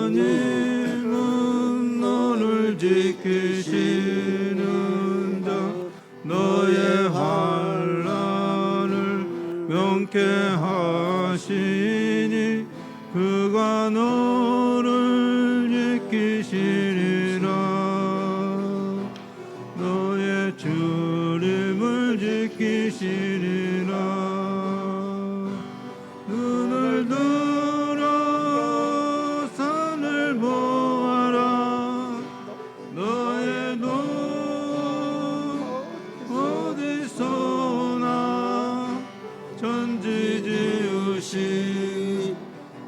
하나님은 너를 지키시는 자 너의 환난을 명케 하시니 그가 너를 지키시리라. 너의 주림을 지키시리라. 눈을 들어 산을 보아라. 너의 돈 어디서나 천지 지으신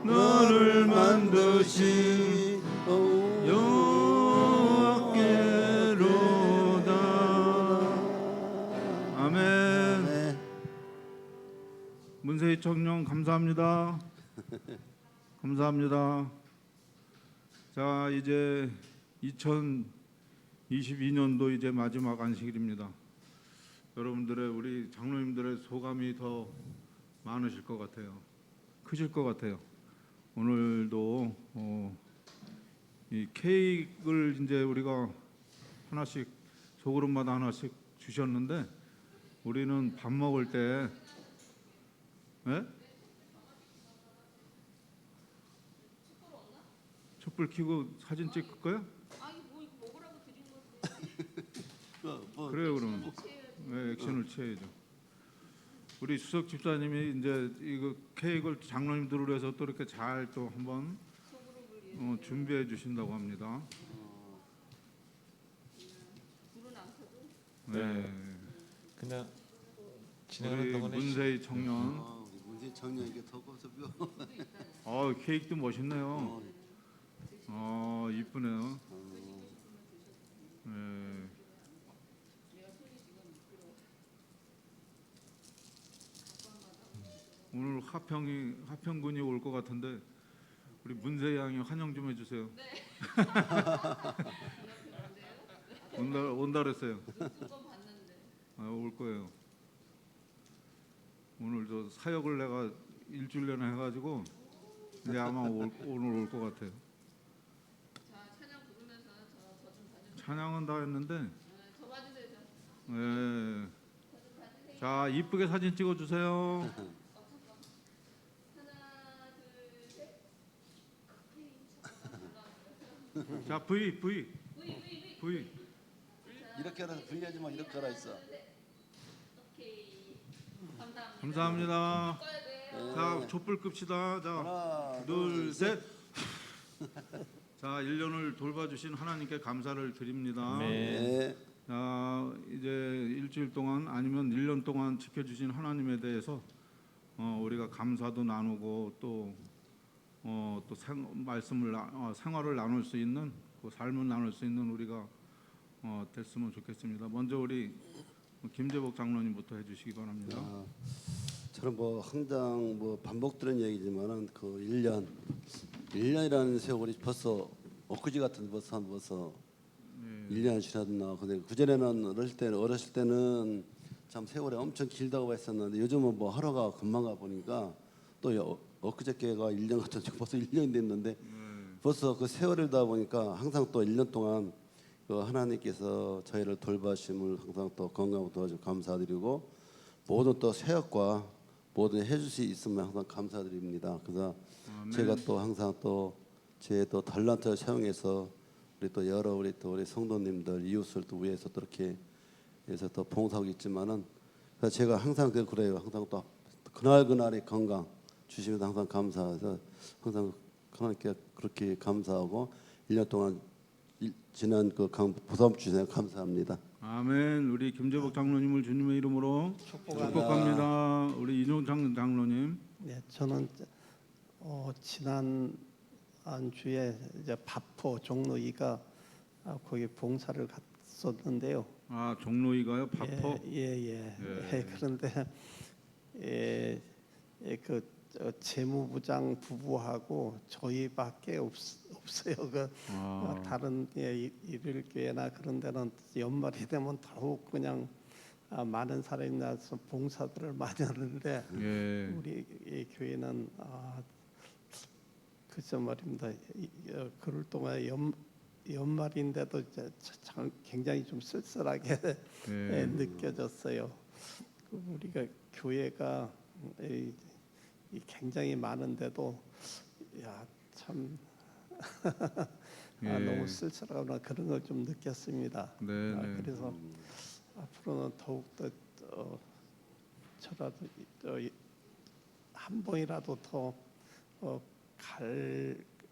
너를 만드신 여호와께로다. 아멘. 문세희 청년 감사합니다. 감사합니다. 자, 이제 2022년도 이제 마지막 안식일입니다. 여러분들의 우리 장로님들의 소감이 더 많으실 것 같아요. 크실 것 같아요. 오늘도 이 케이크를 이제 우리가 하나씩 소그릇마다 하나씩 주셨는데 우리는 밥 먹을 때 촛불 켜고 사진 찍을 거야? 아니 뭐 이거 먹으라고 드린 거. 그래요. 그러면 액션을 취해야죠. 우리 수석 집사님이 이제 이거 케이크를 장로님들을 위해서 또 이렇게 잘 또 한번 준비해 주신다고 합니다. 불은 안 켜도. 네. 그냥 진행하는 우리 동안에 문세희 청년. 문세희 청년 이게 더 고sob이요. 케이크도 멋있네요. 이쁘네요. 네. 오늘 하평군이 올 것 같은데 우리 문세희 양이 환영 좀 해주세요. 네. 온다 그랬어요. 올 거예요. 오늘 저 사역을 내가 일주일 내내 해가지고 이제 아마 오늘 올 것 같아요. 자 찬양 부르면서 저 좀 봐주세요. 찬양은 다 했는데. 저 봐주세요. 네. 자, 이쁘게 사진 찍어주세요. 하나 둘 셋. 자, V. 이렇게 하라서 불리하지만 이렇게 하라 했어. 오케이. 감사합니다. 감사합니다. 꺼야 돼요. 자, 촛불 끕시다. 자, 하나, 둘, 셋. 자, 1년을 돌봐주신 하나님께 감사를 드립니다. 네. 자, 이제 일주일 동안 아니면 1년 동안 지켜주신 하나님에 대해서 우리가 감사도 나누고 또 말씀을 생활을 나눌 수 있는 그 삶을 나눌 수 있는 우리가 됐으면 좋겠습니다. 먼저 우리 김재복 장로님부터 해주시기 바랍니다. 저는 뭐 항상 뭐 반복되는 얘기지만은 그 1년이라는 세월이 벌써 엊그제 같은 벌써 1년이 지났나. 근데 그 전에는 어렸을 때는 참 세월이 엄청 길다고 했었는데 요즘은 뭐 하루가 금방 가 보니까 또 엊그저께가 1년 같은데 벌써 1년이 됐는데 벌써 그 세월이다 보니까 항상 또 1년 동안 그 하나님께서 저희를 돌봐심을 항상 또 건강으로 도와주셔서 감사드리고 모든 또 세역과 모든 해줄 수 있으면 항상 감사드립니다. 그래서 제가 또 항상 또 제 또 달란트를 사용해서 우리 또 여러 우리 성도님들 이웃을 또 위해서 또 이렇게 해서 또 봉사하고 있지만은 그래서 제가 항상 그래요. 항상 또 그날그날의 건강 주시면서 항상 감사해서 항상 하나님께 그렇게 감사하고 1년 동안 지난 그 보람 주셔서 감사합니다. 아멘. 우리 김재복 장로님을 주님의 이름으로 축복합니다. 우리 이종창 장로님. 네, 저는 지난 주에 이제 바포 종로이가 거기 봉사를 갔었는데요. 아, 종로이가요? 바포? 예. 그런데 그 재무부장 부부하고 저희밖에 없어요. 다른 일일교회나 그런 데는 연말이 되면 더욱 그냥 많은 사람이 나서 봉사들을 많이 하는데 우리 이 교회는 글쎄 말입니다. 그럴 동안 연말인데도 이제 굉장히 좀 쓸쓸하게 예. 느껴졌어요. 우리가 교회가 굉장히 많은데도 참 예. 너무 쓸쓸하구나 그런 걸 좀 느꼈습니다. 네, 네. 그래서 앞으로는 더욱더 저라도 한 번이라도 더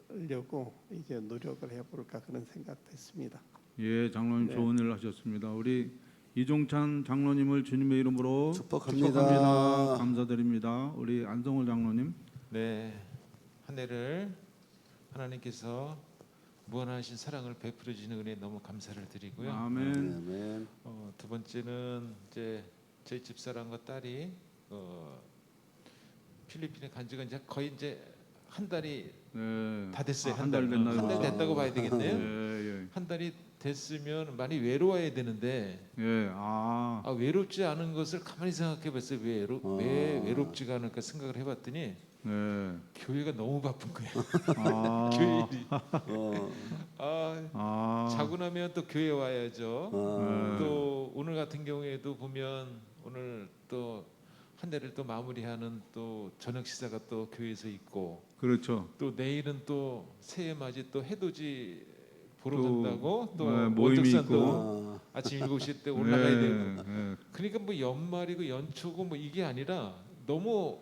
가려고 이제 노력을 해볼까 그런 생각됐습니다. 예, 장로님 네. 좋은 일 하셨습니다. 우리 이종찬 장로님을 주님의 이름으로 축복합니다. 감사드립니다. 우리 안성월 장로님. 네, 한 해를 하나님께서 무한하신 사랑을 베풀어 주시는 은혜에 너무 감사를 드리고요. 아멘. 아멘. 두 번째는 이제 저희 집사람과 딸이 필리핀에 간 지가 이제 거의 이제 한 달이 네. 다 됐어요. 한 달 됐나요? 한 달 됐다고 봐야 되겠네요. 예, 한 달이 됐으면 많이 외로워야 되는데 예. 예. 아. 외롭지 않은 것을 가만히 생각해봤어요. 왜 외롭지가 않을까 생각을 해봤더니 네. 교회가 너무 바쁜 거예요. 아. 교회 일이. 아. 자고 나면 또 교회 와야죠. 네. 또 오늘 같은 경우에도 보면 오늘 또 한 해를 또 마무리하는 또 저녁 식사가 또 교회에서 있고 그렇죠. 또 내일은 또 새해 맞이 또 해돋이 보러 또, 간다고 또 네, 모임이 원적산도 아침 7시 때 올라가야 되고 예. 그러니까 뭐 연말이고 연초고 뭐 이게 아니라 너무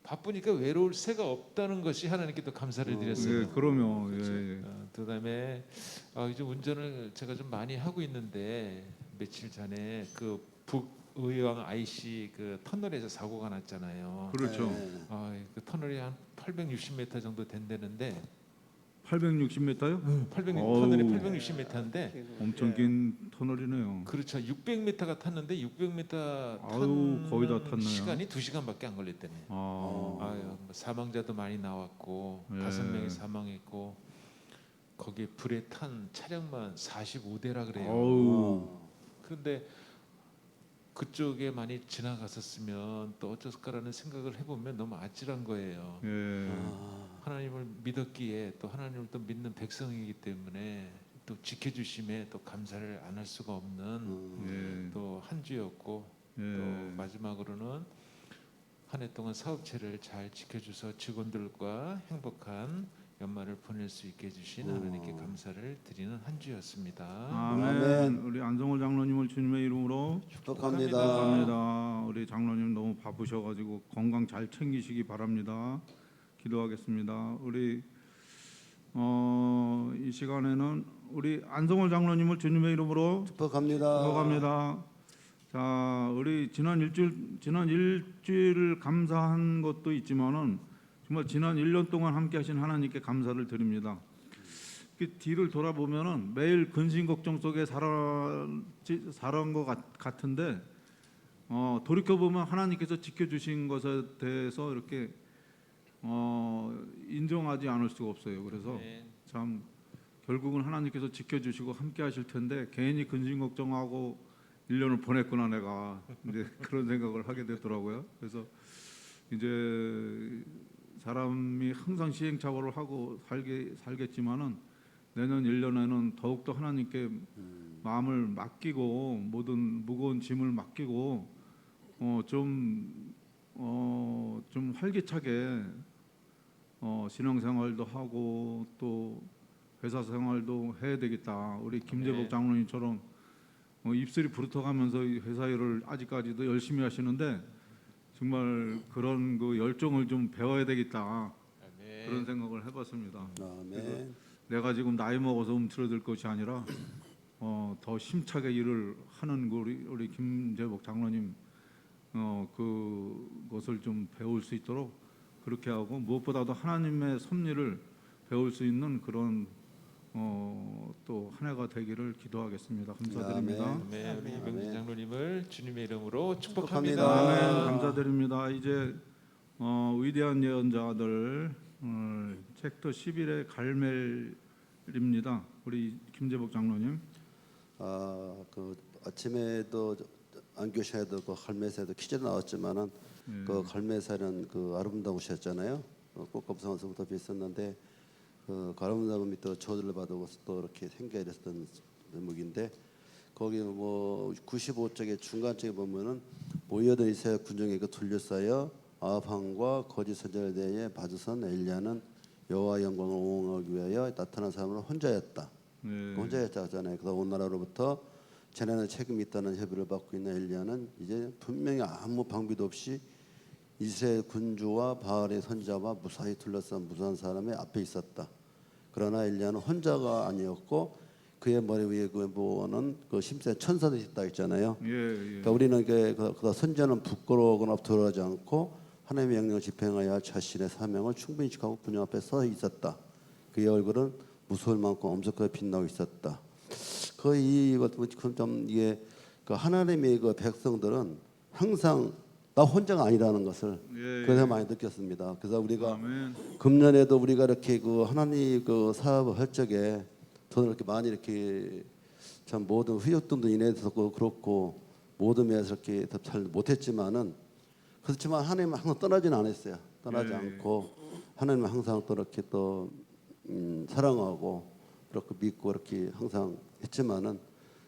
바쁘니까 외로울 새가 없다는 것이 하나님께 또 감사를 드렸어요. 예, 그러면 예. 그다음에 이제 운전을 제가 좀 많이 하고 있는데 며칠 전에 그 북의왕 IC 그 터널에서 사고가 났잖아요. 그렇죠. 그 터널이 한 860m 정도 된다는데 860m요? 800 어우. 터널이 860m인데 엄청 긴 터널이네요. 그렇죠. 600m가 탔는데 600m 아유, 거의 다 탔네요. 시간이 2시간밖에 안 걸렸다네. 아. 뭐 사망자도 많이 나왔고 예. 5명이 사망했고 거기에 불에 탄 차량만 45대라 그래요. 어우. 그런데 그쪽에 많이 지나갔었으면 또 어쩔까라는 생각을 해보면 너무 아찔한 거예요. 예. 하나님을 믿었기에 또 하나님을 또 믿는 백성이기 때문에 또 지켜주심에 또 감사를 안 할 수가 없는 예. 또 한 주였고 예. 또 마지막으로는 한 해 동안 사업체를 잘 지켜줘서 직원들과 행복한 연말을 보낼 수 있게 해주신 하나님께 감사를 드리는 한 주였습니다. 아멘. 아멘. 우리 안성월 장로님을 주님의 이름으로 축복합니다. 축복합니다. 우리 장로님 너무 바쁘셔가지고 건강 잘 챙기시기 바랍니다. 기도하겠습니다. 우리 이 시간에는 우리 안성월 장로님을 주님의 이름으로 축복합니다. 축복합니다. 자, 우리 지난 일주일을 감사한 것도 있지만은 정말 지난 1년 동안 함께하신 하나님께 감사를 드립니다. 그 뒤를 돌아보면은 매일 근심 걱정 속에 살아온 것 같은데 돌이켜 보면 하나님께서 지켜주신 것에 대해서 이렇게 인정하지 않을 수가 없어요. 그래서 네. 참 결국은 하나님께서 지켜주시고 함께하실 텐데 괜히 근심 걱정하고 1년을 보냈구나 내가 이제 그런 생각을 하게 되더라고요. 그래서 이제 사람이 항상 시행착오를 하고 살겠지만은 내년 1년에는 더욱더 하나님께 마음을 맡기고 모든 무거운 짐을 맡기고 좀 활기차게 신앙생활도 하고 또 회사 생활도 해야 되겠다. 우리 김재복 네. 장로님처럼 입술이 부르터가면서 이 회사 일을 아직까지도 열심히 하시는데 정말 그런 그 열정을 좀 배워야 되겠다. 아멘. 그런 생각을 해봤습니다. 아멘. 내가 지금 나이 먹어서 움츠러들 것이 아니라 더 힘차게 일을 하는 그 우리 김재복 장로님 그것을 좀 배울 수 있도록 그렇게 하고 무엇보다도 하나님의 섭리를 배울 수 있는 그런 또 한 해가 되기를 기도하겠습니다. 감사드립니다. 아멘. 아멘. 우리 아멘. 이병진 장로님을 주님의 이름으로 축복합니다. 축복합니다. 아멘. 감사드립니다. 이제 위대한 예언자들 챕터 11의 갈멜입니다. 우리 김재복 장로님. 그 아침에도 안교샤에도 그 갈매사에도 퀴즈 나왔지만은 그 갈매사는 그 아름다우셨잖아요. 꽃감성에서부터 뵀었는데 가늠자분 밑에 저주를 받고 또 이렇게 생겨있었던 대목인데 거기 뭐 95쪽의 중간쪽에 보면은 모여든 이스라엘 군중에게 둘러싸여 아합왕과 거짓 선지자에 대해 받으선 엘리야는 여호와 영광을 옹호하기 위하여 나타난 사람은 혼자였다. 네. 혼자였잖아요. 그래서 온 나라로부터 자네는 책임이 있다는 협의를 받고 있는 엘리야는 이제 분명히 아무 방비도 없이 이스라엘 군주와 바알의 선지자와 무사히 둘러싼 무수한 사람의 앞에 있었다. 그러나 엘리야는 혼자가 아니었고 그의 머리 위에 그 보는 그 심세 천사도 있다 했잖아요. 예, 예. 그러니까 우리는 그 선지자는 부끄러워하거나 두려워하지 않고 하나님의 명령을 집행하여 자신의 사명을 충분히 지키고 군중 앞에 서 있었다. 그의 얼굴은 무서울 만큼 엄석하게 빛나고 있었다. 거의 좀 이게 그 하나님의 그 백성들은 항상 나 혼자가 아니라는 것을 예, 그래서 예. 많이 느꼈습니다. 그래서 우리가 아멘. 금년에도 우리가 이렇게 그 하나님 그 사업을 할 적에 더 이렇게 많이 이렇게 참 모든 후유증도 인해서 그렇고 모든 면에서 이렇게 잘 못했지만은 그렇지만 하나님은 항상 떠나지는 않았어요. 떠나지 예. 않고 하나님은 항상 또 이렇게 또 사랑하고 이렇게 믿고 이렇게 항상 했지만은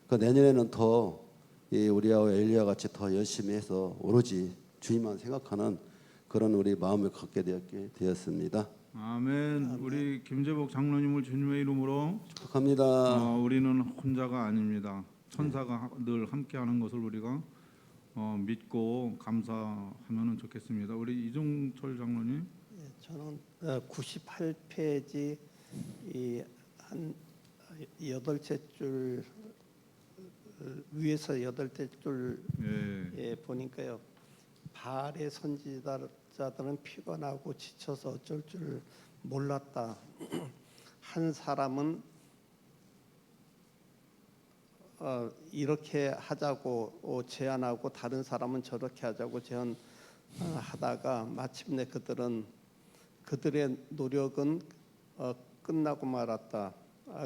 그 내년에는 더 우리와 엘리야 같이 더 열심히 해서 오로지 주님만 생각하는 그런 우리 마음을 갖게 되었습니다. 아멘. 우리 김재복 장로님을 주님의 이름으로 축복합니다. 우리는 혼자가 아닙니다. 천사가 늘 함께하는 것을 우리가 믿고 감사하면 좋겠습니다. 우리 이종철 장로님. 예, 저는 98페이지 이한 8째 줄 위에서 8째 줄 예. 보니까요. 바알의 선지자들은 피곤하고 지쳐서 어쩔 줄 몰랐다. 한 사람은 이렇게 하자고 제안하고 다른 사람은 저렇게 하자고 제안하다가 마침내 그들의 노력은 끝나고 말았다.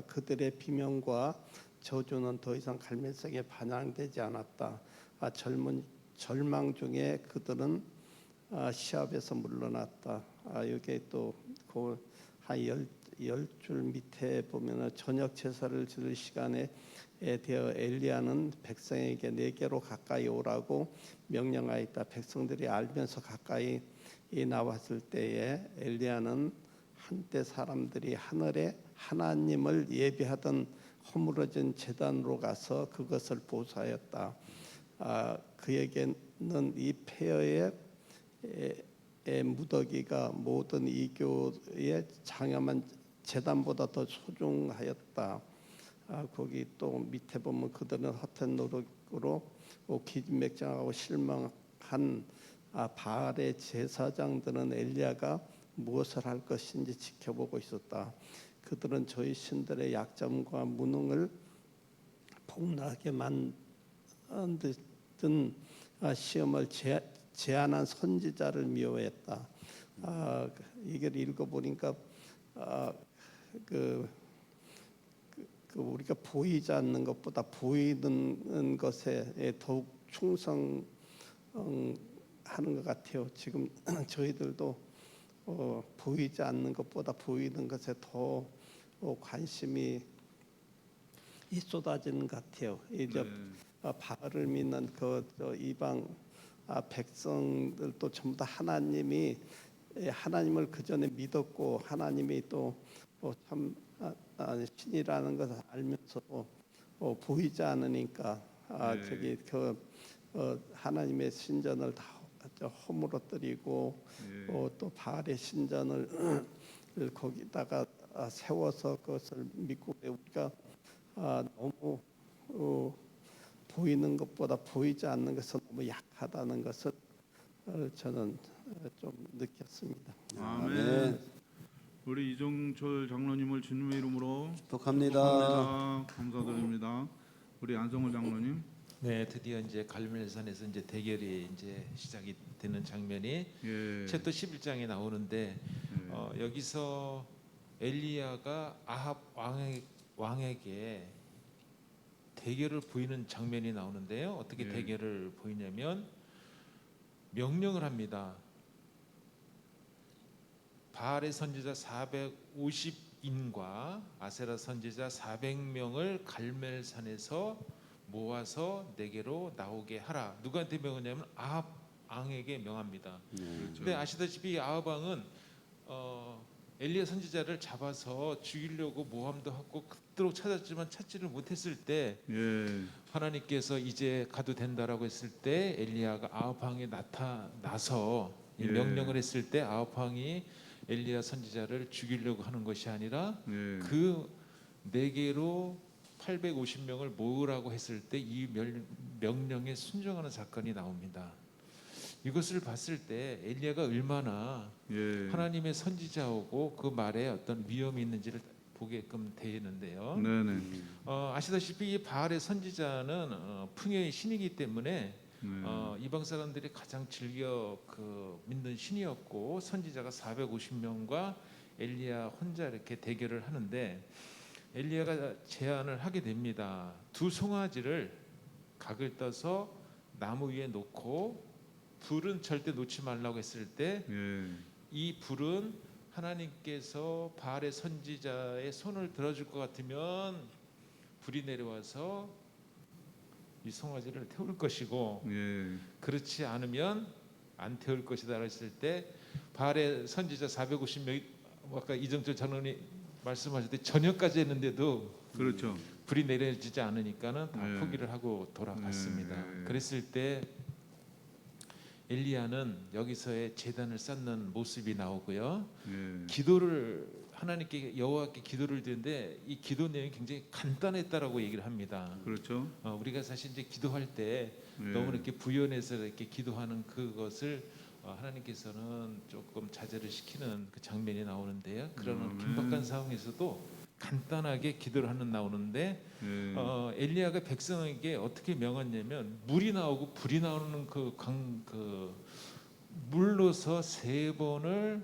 그들의 비명과 저주는 더 이상 갈멜성에 반영되지 않았다. 절망 중에 그들은 시합에서 물러났다. 여기에 또한 10줄 밑에 보면은 저녁 제사를 지을 시간에 되어 엘리야는 백성에게 내게로 가까이 오라고 명령하였다. 백성들이 알면서 가까이 나왔을 때에 엘리야는 한때 사람들이 하늘에 하나님을 예배하던 허물어진 제단으로 가서 그것을 보수하였다. 그에게는 이 폐허의 무더기가 모든 이교의 장엄한 제단보다 더 소중하였다. 거기 또 밑에 보면 그들은 헛된 노력으로 기진맥장하고 실망한 바알의 제사장들은 엘리야가 무엇을 할 것인지 지켜보고 있었다. 그들은 저희 신들의 약점과 무능을 폭락하게 만든 시험을 제안한 선지자를 미워했다. 이걸 읽어보니까 우리가 보이지 않는 것보다 보이는 것에 더욱 충성하는 것 같아요. 지금 저희들도 보이지 않는 것보다 보이는 것에 더 관심이 쏟아지는 것 같아요. 이제 바알을 믿는 이방 백성들도 전부 다 하나님을 그 전에 믿었고 하나님이 또 참 신이라는 것을 알면서도 보이지 않으니까 저기 하나님의 신전을 다 허물어뜨리고 또 바알의 신전을 거기다가 세워서 그것을 믿고 우리가 너무 보이는 것보다 보이지 않는 것은 너무 약하다는 것을 저는 좀 느꼈습니다. 아멘. 우리 이종철 장로님을 주님의 이름으로 축복합니다. 감사드립니다. 우리 안성호 장로님. 네, 드디어 이제 갈멜산에서 이제 대결이 이제 시작이 되는 장면이 예. 챕터 11장에 나오는데 여기서 엘리야가 아합 왕에게 대결을 보이는 장면이 나오는데요. 어떻게 대결을 보이냐면 명령을 합니다. 바알의 선지자 450인과 아세라 선지자 400명을 갈멜산에서 모아서 내게로 나오게 하라. 누구한테 명하냐면 아합 왕에게 명합니다. 그렇죠. 근데 아시다시피 이 아합 왕은 엘리야 선지자를 잡아서 죽이려고 모함도 하고 그토록 찾았지만 찾지를 못했을 때 예. 하나님께서 이제 가도 된다라고 했을 때 엘리야가 아합 왕에 나타나서 이 예. 명령을 했을 때 아합 왕이 엘리야 선지자를 죽이려고 하는 것이 아니라 예. 그 네개로 850명을 모으라고 했을 때 이 명령에 순종하는 사건이 나옵니다. 이것을 봤을 때 엘리야가 얼마나 예. 하나님의 선지자오고 그 말에 어떤 위험이 있는지를 보게끔 되는데요. 네네. 아시다시피 이 바알의 선지자는 풍요의 신이기 때문에 네. 이방 사람들이 가장 즐겨 믿는 신이었고 선지자가 450명과 엘리야 혼자 이렇게 대결을 하는데 엘리야가 제안을 하게 됩니다. 두 송아지를 각을 떠서 나무 위에 놓고 불은 절대 놓지 말라고 했을 때 이 예. 불은 하나님께서 바알의 선지자의 손을 들어줄 것 같으면 불이 내려와서 이 송아지를 태울 것이고 예. 그렇지 않으면 안 태울 것이다 했을 때 바알의 선지자 450명이 아까 이정철 장로님 말씀하셨듯이 저녁까지 했는데도 그렇죠. 불이 내려지지 않으니까는 다 네. 포기를 하고 돌아갔습니다. 네. 그랬을 때 엘리야는 여기서의 제단을 쌓는 모습이 나오고요. 예. 기도를 하나님께 여호와께 기도를 드리는데 이 기도 내용이 굉장히 간단했다라고 얘기를 합니다. 그렇죠. 우리가 사실 이제 기도할 때 예. 너무 이렇게 부연해서 이렇게 기도하는 그것을 하나님께서는 조금 자제를 시키는 그 장면이 나오는데요. 그런 긴박한 상황에서도 간단하게 기도를 하는 나오는데 예. 엘리야가 백성에게 어떻게 명했냐면 물이 나오고 불이 나오는 그 물로서 3번을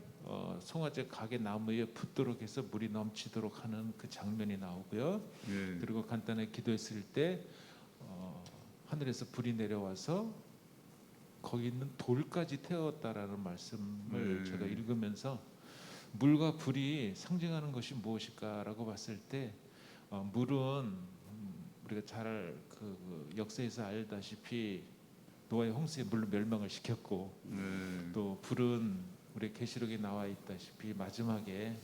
송아지 가게 나무 위에 붙도록 해서 물이 넘치도록 하는 그 장면이 나오고요. 예. 그리고 간단하게 기도했을 때 하늘에서 불이 내려와서 거기 있는 돌까지 태웠다라는 말씀을 네. 제가 읽으면서 물과 불이 상징하는 것이 무엇일까라고 봤을 때 물은 우리가 잘 그 역사에서 알다시피 노아의 홍수에 물로 멸망을 시켰고 예. 또 불은 우리 계시록에 나와 있다시피 마지막에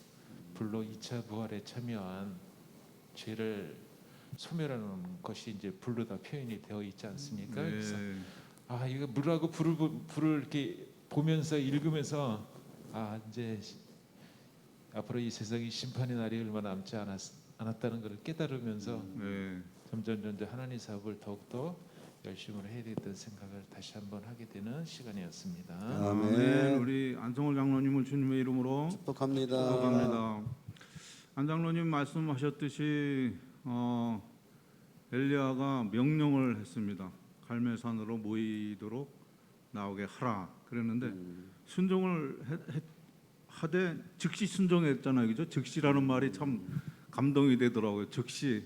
불로 2차 부활에 참여한 죄를 소멸하는 것이 이제 불로 다 표현이 되어 있지 않습니까? 예. 그래서 이거 물하고 불을 이렇게 보면서 읽으면서 이제 앞으로 이 세상이 심판의 날이 얼마 남지 않았다는 것을 깨달으면서 예. 점점 하나님 사업을 더욱더 열심히 해야 되겠다는 생각을 다시 한번 하게 되는 시간이었습니다. 아멘. 우리 안성월 장로님을 주님의 이름으로 축복합니다. 축복합니다. 안 장로님 말씀하셨듯이 엘리야가 명령을 했습니다. 갈멜산으로 모이도록 나오게 하라 그랬는데 순종을 하되 즉시 순종했잖아요, 그죠? 즉시라는 말이 참 감동이 되더라고요. 즉시.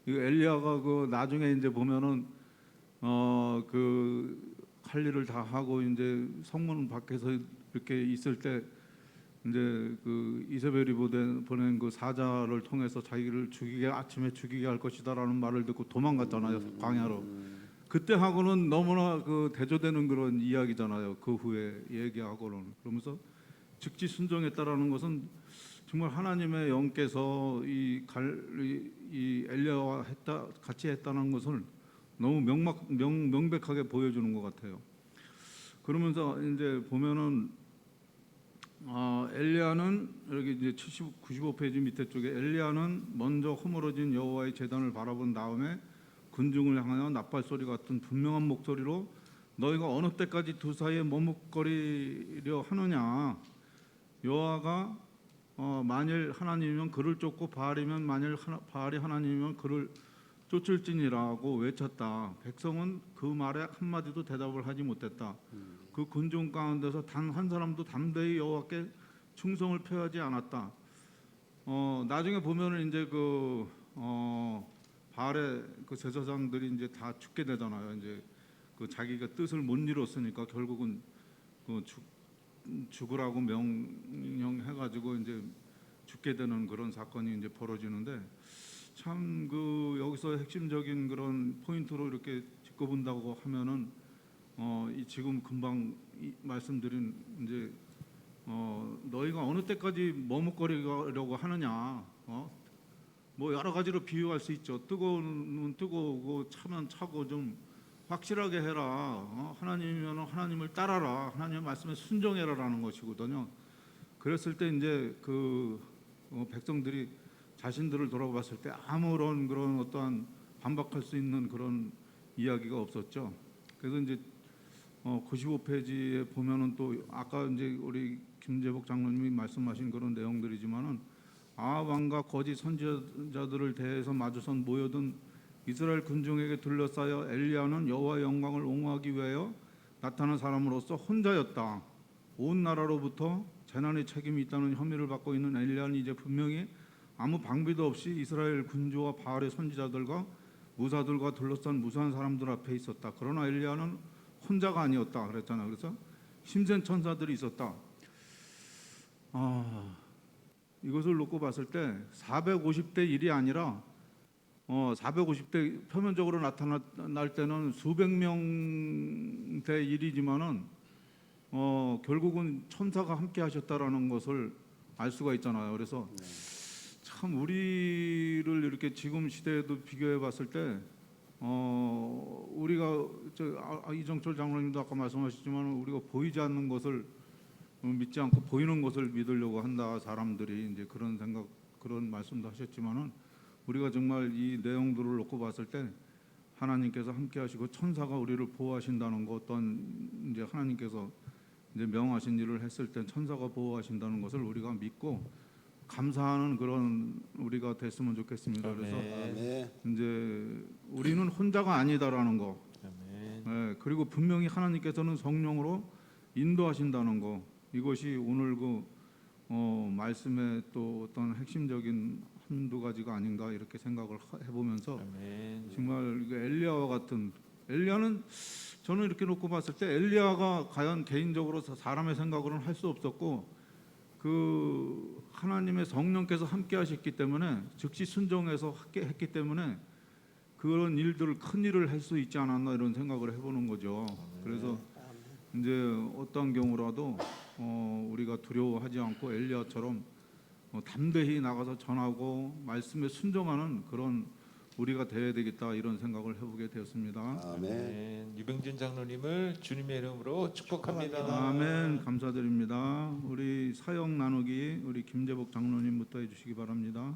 이거 엘리야가 그 나중에 이제 보면은 그 할 일을 다 하고 이제 성문 밖에서 이렇게 있을 때 이제 그 이세벨이 보낸 그 사자를 통해서 자기를 아침에 죽이게 할 것이다라는 말을 듣고 도망갔잖아요, 광야로. 그때 하고는 너무나 그 대조되는 그런 이야기잖아요. 그 후에 얘기하고는. 그러면서 즉시 순종했다라는 것은 정말 하나님의 영께서 이 엘리야와 같이 했다는 것을 너무 명백하게 보여주는 것 같아요. 그러면서 이제 보면은 엘리야는 여기 이제 95페이지 밑에 쪽에 엘리야는 먼저 허물어진 여호와의 제단을 바라본 다음에 군중을 향하여 나팔 소리 같은 분명한 목소리로 너희가 어느 때까지 두 사이에 머뭇거리려 하느냐. 여호와가 만일 하나님이면 그를 쫓고 바알이면 만일 바알이 하나님이면 그를 쫓을지니라고 외쳤다. 백성은 그 말에 한마디도 대답을 하지 못했다. 그 군중 가운데서 단 한 사람도 담대히 여호와께 충성을 표하지 않았다. 나중에 보면은 이제 그 바알의 그 제사장들이 이제 다 죽게 되잖아요. 이제 그 자기가 뜻을 못 이뤘으니까 결국은 죽으라고 명령해가지고 이제 죽게 되는 그런 사건이 이제 벌어지는데 참 그 여기서 핵심적인 그런 포인트로 이렇게 짚어본다고 하면은 이 지금 금방 말씀드린 이제 너희가 어느 때까지 머뭇거리려고 하느냐. 뭐 여러 가지로 비유할 수 있죠. 뜨거우면 뜨거우고 차면 차고 좀 확실하게 해라. 하나님이면 하나님을 따라라. 하나님의 말씀에 순종해라라는 것이거든요. 그랬을 때 이제 그 백성들이 자신들을 돌아봤을 때 아무런 그런 어떠한 반박할 수 있는 그런 이야기가 없었죠. 그래서 이제 95페이지에 보면은 또 아까 이제 우리 김재복 장로님이 말씀하신 그런 내용들이지만은 아합 왕과 거짓 선지자들을 대해서 마주선 모여든 이스라엘 군중에게 둘러싸여 엘리야는 여호와의 영광을 옹호하기 위하여 나타난 사람으로서 혼자였다. 온 나라로부터 재난의 책임이 있다는 혐의를 받고 있는 엘리야는 이제 분명히 아무 방비도 없이 이스라엘 군주와 바알의 선지자들과 무사들과 둘러싼 무수한 사람들 앞에 있었다. 그러나 엘리야는 혼자가 아니었다 그랬잖아. 그래서 힘센 천사들이 있었다. 이것을 놓고 봤을 때 450대 1이 아니라 450대 표면적으로 나타날 때는 수백 명대 1이지만은 결국은 천사가 함께 하셨다라는 것을 알 수가 있잖아요. 그래서 참 우리를 이렇게 지금 시대에도 비교해 봤을 때 우리가 이정철 장로님도 아까 말씀하셨지만 우리가 보이지 않는 것을 믿지 않고 보이는 것을 믿으려고 한다. 사람들이 이제 그런 생각 그런 말씀도 하셨지만은 우리가 정말 이 내용들을 놓고 봤을 때 하나님께서 함께 하시고 천사가 우리를 보호하신다는 것 어떤 이제 하나님께서 이제 명하신 일을 했을 때 천사가 보호하신다는 것을 우리가 믿고 감사하는 그런 우리가 됐으면 좋겠습니다. 그래서 이제 우리는 혼자가 아니다라는 거. 네, 그리고 분명히 하나님께서는 성령으로 인도하신다는 거. 이것이 오늘 그 말씀의 또 어떤 핵심적인 한두 가지가 아닌가 이렇게 생각을 해보면서 정말 엘리야와 같은 엘리야는 저는 이렇게 놓고 봤을 때 엘리야가 과연 개인적으로 사람의 생각으로는 할 수 없었고 그 하나님의 성령께서 함께 하셨기 때문에 즉시 순종해서 했기 때문에 그런 일들을 큰 일을 할 수 있지 않았나 이런 생각을 해보는 거죠. 그래서 이제 어떤 경우라도 우리가 두려워하지 않고 엘리야처럼 담대히 나가서 전하고 말씀에 순종하는 그런 우리가 되어야 되겠다 이런 생각을 해보게 되었습니다. 아멘. 유병진 장로님을 주님의 이름으로 축복합니다. 아멘. 감사드립니다. 우리 사역 나누기 우리 김재복 장로님부터 해주시기 바랍니다.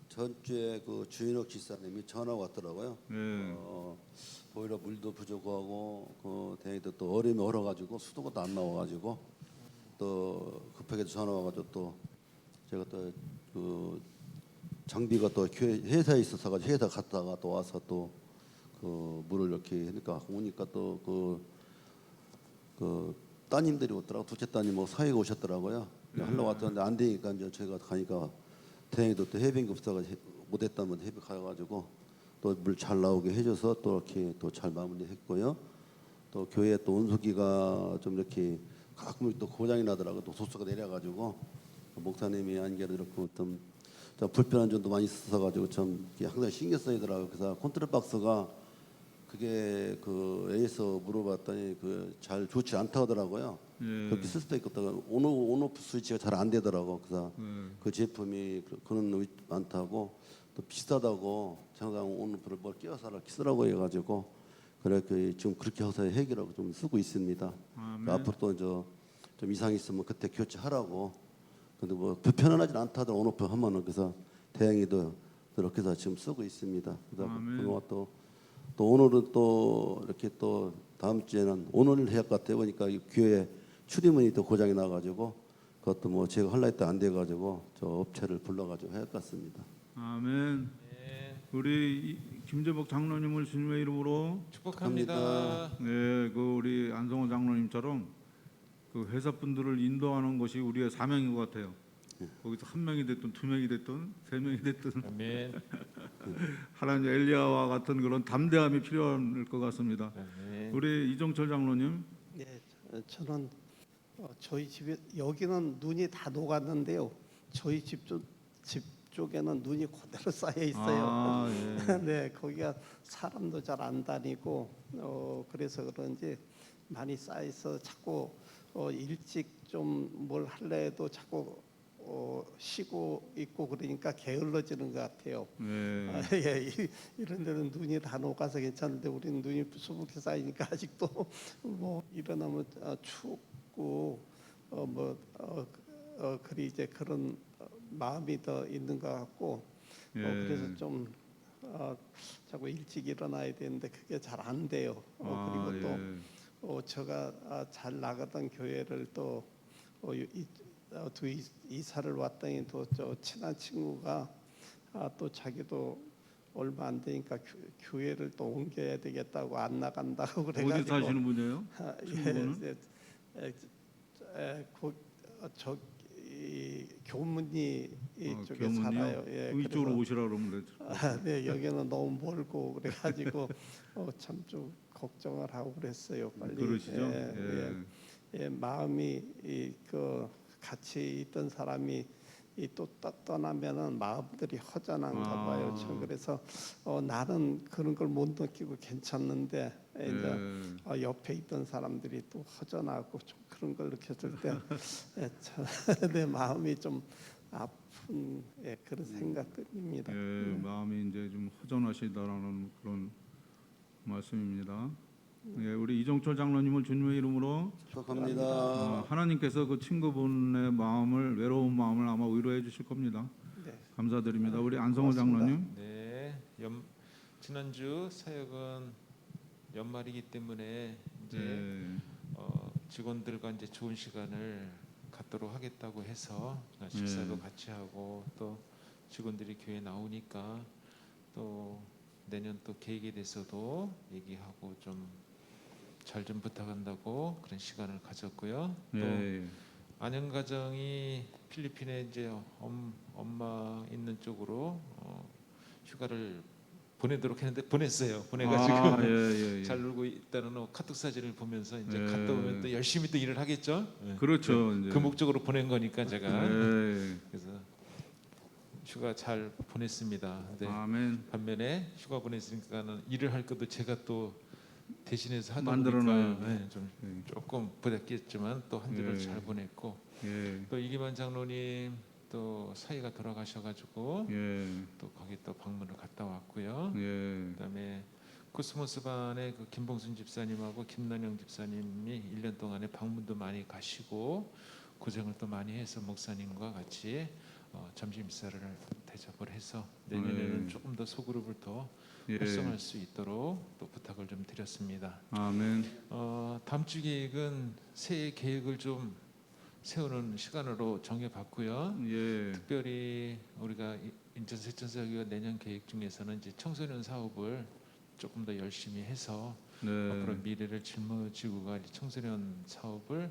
전주에 그 주인옥 집사님이 전화가 왔더라고요. 네. 보일러 물도 부족하고 그 대행도 또 얼음이 얼어가지고 수도가 안 나와가지고 또 급하게 전화 와가지고 또 제가 또 그 장비가 또 회사에 있어서 회사 갔다가 또 와서 또 그 물을 이렇게 하니까 오니까 또 그 따님들이 오더라고. 둘째 따님 뭐 사회가 오셨더라고요. 하려고 왔더니 안 되니까 이제 제가 가니까 다행히도 또 해변이 없어가 못했다면 해변 가가지고 또 물 잘 나오게 해줘서 또 이렇게 또 잘 마무리했고요. 또 교회 또 온수기가 좀 이렇게 가끔 또 고장이 나더라고. 또 소스가 내려가지고 목사님이 안개를 이렇게 좀 불편한 점도 많이 있어가지고 좀 항상 신경 쓰이더라고요. 그래서 컨트롤 박스가 그게 그 A에서 물어봤더니 그 잘 좋지 않다 하더라고요. 그렇게 쓸 수도 있고 온오프 스위치가 잘 안 되더라고. 그래서 그 제품이 그런 많다고 또 비싸다고 항상 온오프를 뭘 끼워서 쓰라고 해가지고 그렇게 지금 그렇게 해서 해결하고 좀 쓰고 있습니다. 앞으로 또 좀 이상 있으면 그때 교체하라고. 근데 뭐 불편하진 않다더라고 온오프 하면은. 그래서 다행히도 그렇게 해서 지금 쓰고 있습니다. 그래서 또 오늘은 또 이렇게 또 다음 주에는 오늘 해야 것 같아 보니까 교회 출입문이 또 고장이 나가지고 그것도 뭐 제가 할라 했다 안 돼가지고 저 업체를 불러가지고 해야 할 것 같습니다. 아멘. 우리 김재복 장로님을 주님의 이름으로 축복합니다. 네, 그 우리 안성호 장로님처럼 그 회사 분들을 인도하는 것이 우리의 사명인 것 같아요. 거기서 한 명이 됐든 두 명이 됐든 세 명이 됐든 아멘. 하나님 엘리야와 같은 그런 담대함이 필요할 것 같습니다. 아멘. 우리 이정철 장로님. 네, 저는 저희 집에 여기는 눈이 다 녹았는데요. 저희 집 쪽에는 눈이 그대로 쌓여 있어요. 아, 예. 네, 거기가 사람도 잘 안 다니고 그래서 그런지 많이 쌓여서 자꾸 일찍 좀 뭘 할래 해도 자꾸 쉬고 있고 그러니까 게을러지는 것 같아요. 예. 예, 이런 데는 눈이 다 녹아서 괜찮은데 우리는 눈이 수북히 쌓이니까 아직도 뭐 일어나면 춥고 그리 이제 그런 마음이 더 있는 것 같고 예. 그래서 좀 자꾸 일찍 일어나야 되는데 그게 잘 안 돼요. 아, 그리고 예. 또 제가 잘 나가던 교회를 또 이사를 왔더니 또 저 친한 친구가 또 자기도 얼마 안 되니까 교회를 또 옮겨야 되겠다고 안 나간다고 그래가지고 어디 사시는 분이에요? 친구분은? 저기 교문이 이쪽에 교문이요? 살아요. 예, 그럼 이쪽으로 그래서 오시라 그러면 되죠. 네, 여기는 너무 멀고 그래가지고 참 좀 걱정을 하고 그랬어요. 빨리. 그러시죠? 예, 예, 마음이 같이 있던 사람이 또 떠나면은 마음들이 허전한가 봐요. 참 그래서 나는 그런 걸 못 느끼고 괜찮는데 이제 옆에 있던 사람들이 또 허전하고 좀 그런 걸 느꼈을 때 내 마음이 좀 아픈 그런 생각들입니다. 예, 마음이 이제 좀 허전하시다라는 그런 말씀입니다. 예, 우리 이종철 장로님을 주님의 이름으로 축복합니다. 하나님께서 그 친구분의 마음을 외로운 마음을 아마 위로해 주실 겁니다. 네. 감사드립니다. 우리 안성호 고맙습니다. 장로님. 네, 지난주 사역은 연말이기 때문에 이제 예, 직원들과 이제 좋은 시간을 갖도록 하겠다고 해서 식사도 예. 같이 하고 또 직원들이 교회 나오니까 또 내년 또 계획에 대해서도 얘기하고 좀 잘 좀 부탁한다고 그런 시간을 가졌고요. 또 예, 안영 가정이 필리핀에 이제 엄마 있는 쪽으로 휴가를 보내도록 했는데 보냈어요. 보내가지고 아, 예, 예. 잘 놀고 있다는 카톡 사진을 보면서 이제 예. 갔다 오면 또 열심히 또 일을 하겠죠. 예. 그렇죠. 이제. 그 목적으로 보낸 거니까 제가 예. 그래서 휴가 잘 보냈습니다. 근데 아멘. 반면에 휴가 보냈으니까는 일을 할 것도 제가 또 대신해서 하다 만들어놔요. 보니까 좀 예. 조금 부담했지만 또 한 주를 예. 잘 보냈고 예. 또 이기만 장로님 또 사이가 돌아가셔가지고 예. 또 거기 또 방문을 갔다 왔고요. 예. 그다음에 코스모스 반의 그 김봉순 집사님하고 김난영 집사님이 1년 동안에 방문도 많이 가시고 고생을 또 많이 해서 목사님과 같이 점심 식사를 대접을 해서 내년에는 예. 조금 더 소그룹을 더 예. 활성화할 수 있도록 또 부탁을 좀 드렸습니다. 아멘. 다음 주 계획은 새해 계획을 좀 세우는 시간으로 정해봤고요. 예. 특별히 우리가 인천세천사교회 내년 계획 중에서는 이제 청소년 사업을 조금 더 열심히 해서 네. 앞으로 미래를 짊어지고 갈 청소년 사업을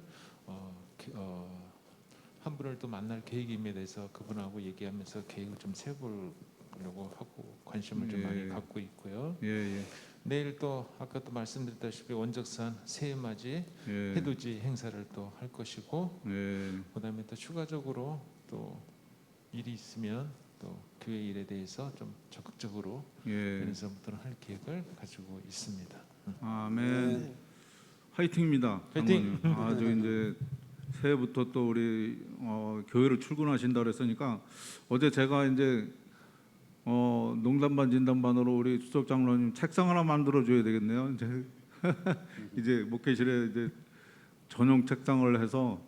한 분을 또 만날 계획임에 대해서 그분하고 얘기하면서 계획을 좀 세워보려고 하고 관심을 좀 예. 많이 갖고 있고요. 예. 예. 내일 또 아까도 말씀드렸다시피 원적산 새해맞이 예. 해돋이 행사를 또 할 것이고 예. 그다음에 또 추가적으로 또 일이 있으면 또 교회 일에 대해서 좀 적극적으로 예. 내년서부터는 할 계획을 가지고 있습니다. 아멘. 화이팅입니다. 화이팅! 장로님. 아주 이제 새해부터 또 우리 교회로 출근하신다 그랬으니까 어제 제가 이제 농담반 진담반으로 우리 수석 장로님 책상 하나 만들어 줘야 되겠네요. 이제 이제 목회실에 이제 전용 책상을 해서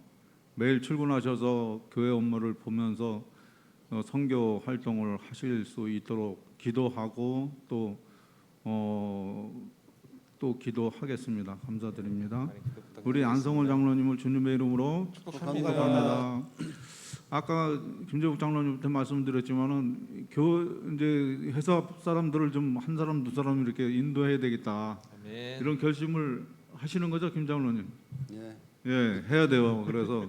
매일 출근하셔서 교회 업무를 보면서 선교 활동을 하실 수 있도록 기도하고 또 기도하겠습니다. 감사드립니다. 많이 기도 부탁드리겠습니다. 우리 안성원 장로님을 주님의 이름으로 축복합니다. 축복합니다. 아까 김재국 장로님한테 말씀드렸지만은 이제 회사 사람들을 좀 한 사람 두 사람 이렇게 인도해야 되겠다 아멘. 이런 결심을 하시는 거죠, 김 장로님? 예. 예, 해야 돼요. 그래서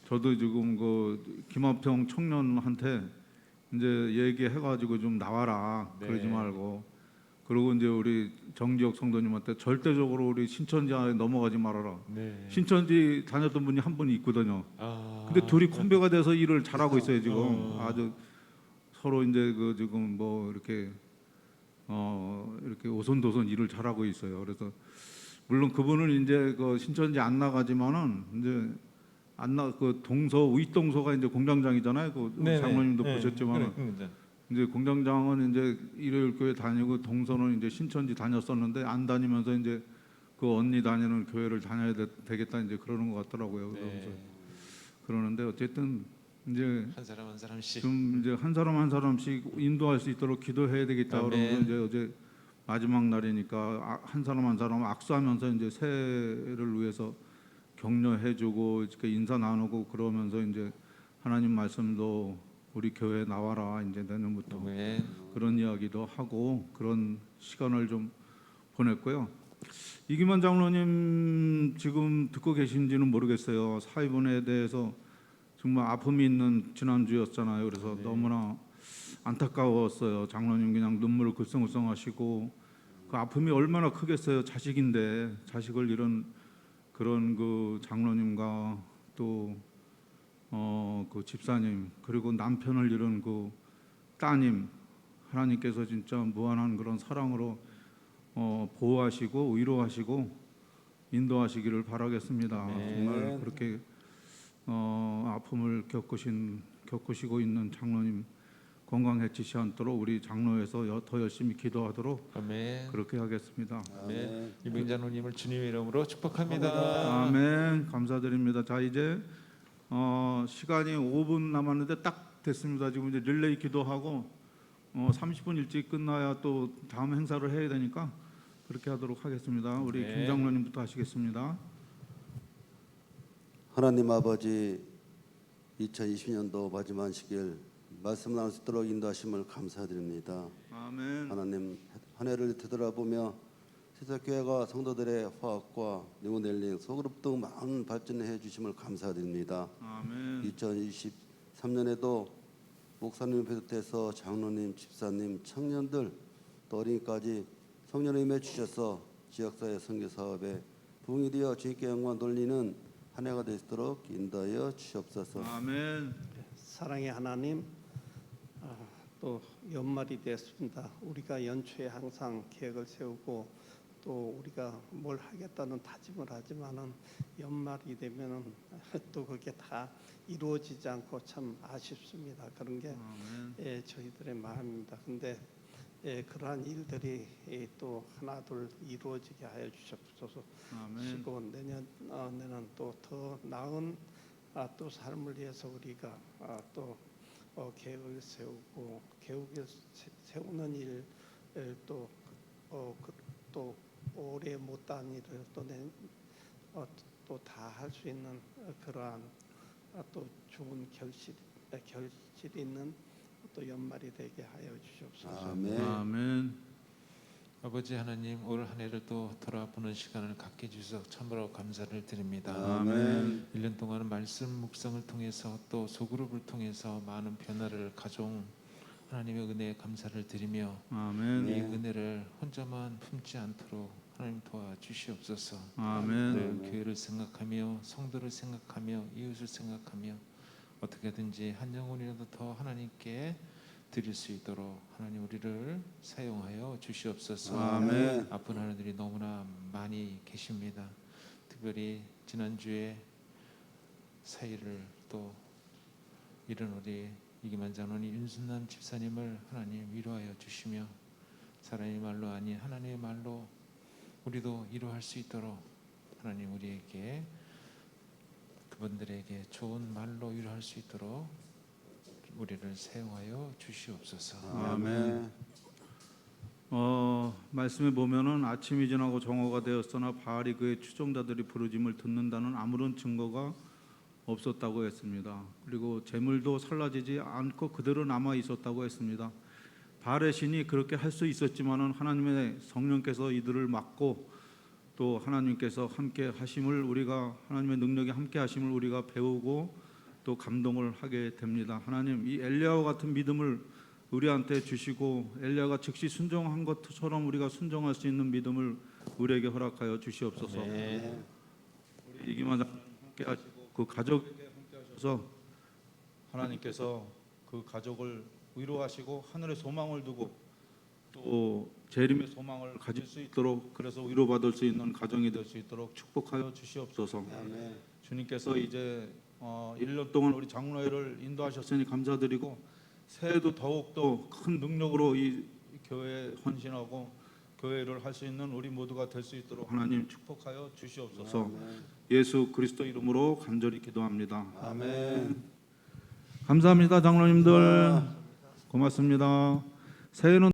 저도 지금 그 김합평 청년한테 이제 얘기해가지고 좀 나와라 네. 그러지 말고 그리고 이제 우리 정지혁 성도님한테 절대적으로 우리 신천지 안에 넘어가지 말아라. 네. 신천지 다녔던 분이 한 분이 있거든요. 아. 근데 둘이 콤비가 돼서 일을 잘하고 있어요 지금. 어. 아주 서로 이제 그 지금 뭐 이렇게 이렇게 오손도손 일을 잘하고 있어요. 그래서 물론 그분은 이제 그 신천지 안 나가지만은 이제 그 동서 윗동서가 이제 공장장이잖아요. 그 네네. 장로님도 네. 보셨지만은 그렇습니다. 이제 공장장은 이제 일요일 교회 다니고 동서는 이제 신천지 다녔었는데 안 다니면서 이제 그 언니 다니는 교회를 다녀야 되겠다 이제 그러는 것 같더라고요. 그래서 네. 그러는데 어쨌든 이제 한 사람 한 사람씩. 좀 이제 한 사람 한 사람씩 인도할 수 있도록 기도해야 되겠다 아멘. 그러면서 이제 어제 마지막 날이니까 한 사람 한 사람 악수하면서 이제 새해를 위해서 격려해주고 이렇게 인사 나누고 그러면서 이제 하나님 말씀도 우리 교회 나와라 이제 내년부터 아멘. 그런 이야기도 하고 그런 시간을 좀 보냈고요. 이기만 장로님 지금 듣고 계신지는 모르겠어요. 사위분에 대해서 정말 아픔이 있는 지난주였잖아요. 그래서 네. 너무나 안타까웠어요. 장로님 그냥 눈물을 글썽글썽하시고 그 아픔이 얼마나 크겠어요. 자식인데 자식을 잃은 그런 그 장로님과 또 그 집사님 그리고 남편을 잃은 그 따님 하나님께서 진짜 무한한 그런 사랑으로 보호하시고 위로하시고 인도하시기를 바라겠습니다. 네. 정말 그렇게 아픔을 겪으시고 있는 장로님 건강해지시 않도록 우리 장로에서 더 열심히 기도하도록 아멘. 그렇게 하겠습니다. 아멘. 이병장로님을 주님의 이름으로 축복합니다. 아멘. 감사드립니다. 자 이제 시간이 5분 남았는데 딱 됐습니다. 지금 이제 릴레이 기도하고 30분 일찍 끝나야 또 다음 행사를 해야 되니까 그렇게 하도록 하겠습니다. 우리 네. 김 장로님부터 하시겠습니다. 하나님 아버지 2020년도 마지막 시길 말씀 나눌 수 있도록 인도하심을 감사드립니다. 아멘. 하나님 한 해를 되돌아보며 세석교회가 성도들의 화합과 리모델링, 소그룹 등 많은 발전을 해주심을 감사드립니다. 아멘. 2023년에도 목사님 비롯해서 장로님, 집사님, 청년들 또 어린이까지 성령을 임해 주셔서 지역사회 선교사업에 부흥이 되어 주님께 영광 돌리는 한 해가 되도록 인도하여 주시옵소서. 아멘. 사랑의 하나님, 또 연말이 되었습니다. 우리가 연초에 항상 계획을 세우고 또 우리가 뭘 하겠다는 다짐을 하지만은 연말이 되면은 또 그게 다 이루어지지 않고 참 아쉽습니다. 그런 게 아멘. 저희들의 마음입니다. 근데 그러한 일들이 또 하나 둘 이루어지게 하여 주시옵소서. 아멘. 그리고 내년에는 또 더 나은 또 삶을 위해서 우리가 또 계획을 세우고 계획을 세우는 일 또 또 오래 못한 일을 또 다 할 수 있는 그러한 또 좋은 결실 있는 또 연말이 되게 하여 주시옵소서. 아멘. 아멘. 아버지 하나님 올 한 해를 또 돌아보는 시간을 갖게 해주셔서 참으로 감사를 드립니다. 아멘. 1년 동안 말씀 묵상을 통해서 또 소그룹을 통해서 많은 변화를 가져온 하나님의 은혜에 감사를 드리며 아멘. 이 은혜를 혼자만 품지 않도록 하나님 도와주시옵소서. 아멘. 늘 교회를 생각하며 성도를 생각하며 이웃을 생각하며 어떻게든지 한 영혼이라도 더 하나님께 드릴 수 있도록 하나님 우리를 사용하여 주시옵소서. 아멘. 아픈 하나님들이 너무나 많이 계십니다. 특별히 지난주에 사이를 또 잃은 우리 이기만 장로님, 윤순남 집사님을 하나님 위로하여 주시며 사람의 말로 아닌 하나님의 말로 우리도 위로할 수 있도록 하나님 우리에게 그분들에게 좋은 말로 위로할 수 있도록 우리를 사용하여 주시옵소서. 아멘. 말씀에 보면은 아침이 지나고 정오가 되었으나 바알이 그의 추종자들이 부르짐을 듣는다는 아무런 증거가 없었다고 했습니다. 그리고 재물도 살라지지 않고 그대로 남아 있었다고 했습니다. 바알의 신이 그렇게 할 수 있었지만은 하나님의 성령께서 이들을 막고 또 하나님께서 함께 하심을 우리가 하나님의 능력이 함께 하심을 우리가 배우고 또 감동을 하게 됩니다. 하나님 이 엘리야와 같은 믿음을 우리한테 주시고 엘리야가 즉시 순종한 것처럼 우리가 순종할 수 있는 믿음을 우리에게 허락하여 주시옵소서. 네. 우리 이기만 장로님 함께 하시고 그 가족에게 함께 하셔서 하나님께서 그 가족을 위로하시고 하늘의 소망을 두고 또 재림의 소망을 가질 수 있도록, 그래서 위로받을 수 있는 가정이 될 수 있도록 축복하여 주시옵소서. 아멘. 주님께서 이제 1년 동안 우리 장로회를 인도하셨으니 감사드리고 새해도 더욱더 큰 능력으로 이 교회에 헌신하고 교회를 할 수 있는 우리 모두가 될 수 있도록 하나님 축복하여 주시옵소서. 아멘. 예수 그리스도 이름으로 간절히 기도합니다. 아멘. 감사합니다, 장로님들. 고맙습니다. 새해는